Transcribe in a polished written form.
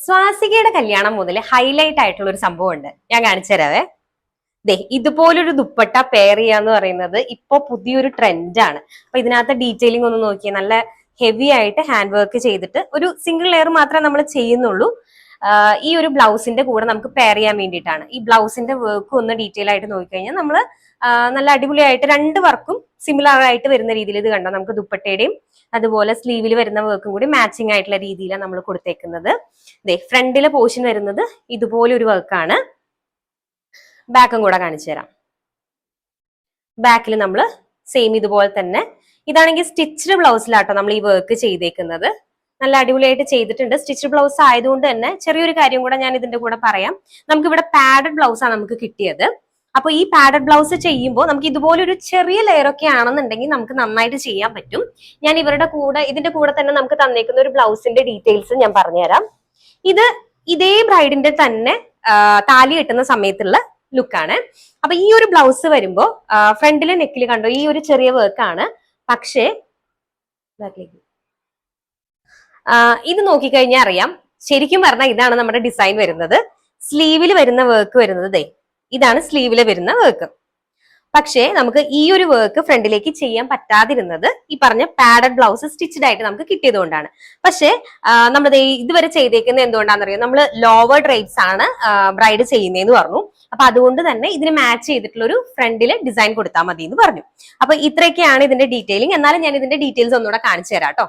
സ്വാസികയുടെ കല്യാണം മുതൽ ഹൈലൈറ്റ് ആയിട്ടുള്ള ഒരു സംഭവം ഉണ്ട്, ഞാൻ കാണിച്ചു തരാവേ. ദേ ഇതുപോലൊരു ദുപ്പട്ട പെയർ ചെയ്യാന്ന് പറയുന്നത് ഇപ്പൊ പുതിയൊരു ട്രെൻഡാണ്. അപ്പൊ ഇതിനകത്ത് ഡീറ്റെയിലിംഗ് ഒന്ന് നോക്കിയാൽ നല്ല ഹെവി ആയിട്ട് ഹാൻഡ് വർക്ക് ചെയ്തിട്ട് ഒരു സിംഗിൾ ലെയർ മാത്രമേ നമ്മൾ ചെയ്യുന്നുള്ളൂ. ഈ ഒരു ബ്ലൗസിന്റെ കൂടെ നമുക്ക് പെയർ ചെയ്യാൻ വേണ്ടിയിട്ടാണ്. ഈ ബ്ലൗസിന്റെ വർക്ക് ഒന്ന് ഡീറ്റെയിൽ ആയിട്ട് നോക്കിക്കഴിഞ്ഞാൽ നമ്മൾ നല്ല അടിപൊളിയായിട്ട് രണ്ട് വർക്കും സിമിലർ ആയിട്ട് വരുന്ന രീതിയിൽ ഇത് കണ്ടോ, നമുക്ക് ദുപ്പട്ടയുടെയും അതുപോലെ സ്ലീവിൽ വരുന്ന വർക്കും കൂടി മാച്ചിങ് ആയിട്ടുള്ള രീതിയിലാണ് നമ്മൾ കൊടുത്തേക്കുന്നത്. ദേ ഫ്രണ്ടിലെ പോർഷൻ വരുന്നത് ഇതുപോലെ ഒരു വർക്കാണ്. ബാക്കും കൂടെ കാണിച്ചു തരാം. ബാക്കിൽ നമ്മൾ സെയിം ഇതുപോലെ തന്നെ, ഇതാണെങ്കിൽ സ്റ്റിച്ച്ഡ് ബ്ലൗസിലാട്ടോ നമ്മൾ ഈ വർക്ക് ചെയ്തേക്കുന്നത്. നല്ല അടിപൊളിയായിട്ട് ചെയ്തിട്ടുണ്ട്. സ്റ്റിച്ച്ഡ് ബ്ലൗസ് ആയതുകൊണ്ട് തന്നെ ചെറിയൊരു കാര്യം കൂടെ ഞാൻ ഇതിന്റെ കൂടെ പറയാം. നമുക്ക് ഇവിടെ പാഡഡ് ബ്ലൗസ് ആണ് നമുക്ക് കിട്ടിയത്. അപ്പൊ ഈ പാഡഡ് ബ്ലൗസ് ചെയ്യുമ്പോൾ നമുക്ക് ഇതുപോലെ ഒരു ചെറിയ ലെയർ ഒക്കെ ആണെന്നുണ്ടെങ്കിൽ നമുക്ക് നന്നായിട്ട് ചെയ്യാൻ പറ്റും. ഞാൻ ഇതിന്റെ കൂടെ തന്നെ നമുക്ക് തന്നേക്കുന്ന ഒരു ബ്ലൗസിന്റെ ഡീറ്റെയിൽസ് ഞാൻ പറഞ്ഞുതരാം. ഇത് ഇതേ ബ്രൈഡിന്റെ തന്നെ താലി കെട്ടുന്ന സമയത്തുള്ള ലുക്കാണ്. അപ്പൊ ഈ ഒരു ബ്ലൗസ് വരുമ്പോ ഫ്രണ്ടിലെ നെക്കിൽ കണ്ടോ ഈ ഒരു ചെറിയ വർക്കാണ്. പക്ഷേ ഇത് നോക്കിക്കഴിഞ്ഞാൽ അറിയാം, ശരിക്കും പറഞ്ഞാൽ ഇതാണ് നമ്മുടെ ഡിസൈൻ വരുന്നത്. സ്ലീവിൽ വരുന്ന വർക്ക് വരുന്നത് ദേ ഇതാണ് സ്ലീവിൽ വരുന്ന വർക്ക്. പക്ഷേ നമുക്ക് ഈ ഒരു വർക്ക് ഫ്രണ്ടിലേക്ക് ചെയ്യാൻ പറ്റാതിരുന്നത് ഈ പറഞ്ഞ പാഡഡ് ബ്ലൗസ് സ്റ്റിച്ച്ഡ് ആയിട്ട് നമുക്ക് കിട്ടിയതുകൊണ്ടാണ്. പക്ഷേ നമ്മൾ ഇതുവരെ ചെയ്തേക്കുന്നത് എന്തുകൊണ്ടാണെന്നറിയാം, നമ്മൾ ലോവർ ഡ്രേപ്സ് ആണ് ബ്രൈഡ് ചെയ്യുന്നതെന്ന് പറഞ്ഞു. അപ്പൊ അതുകൊണ്ട് തന്നെ ഇതിന് മാച്ച് ചെയ്തിട്ടുള്ള ഒരു ഫ്രണ്ടില് ഡിസൈൻ കൊടുത്താൽ മതി എന്ന് പറഞ്ഞു. അപ്പൊ ഇത്രയൊക്കെയാണ് ഇതിന്റെ ഡീറ്റെയിലിംഗ്. എന്നാലും ഞാൻ ഇതിന്റെ ഡീറ്റെയിൽസ് ഒന്നുകൂടെ കാണിച്ചു തരാം കേട്ടോ.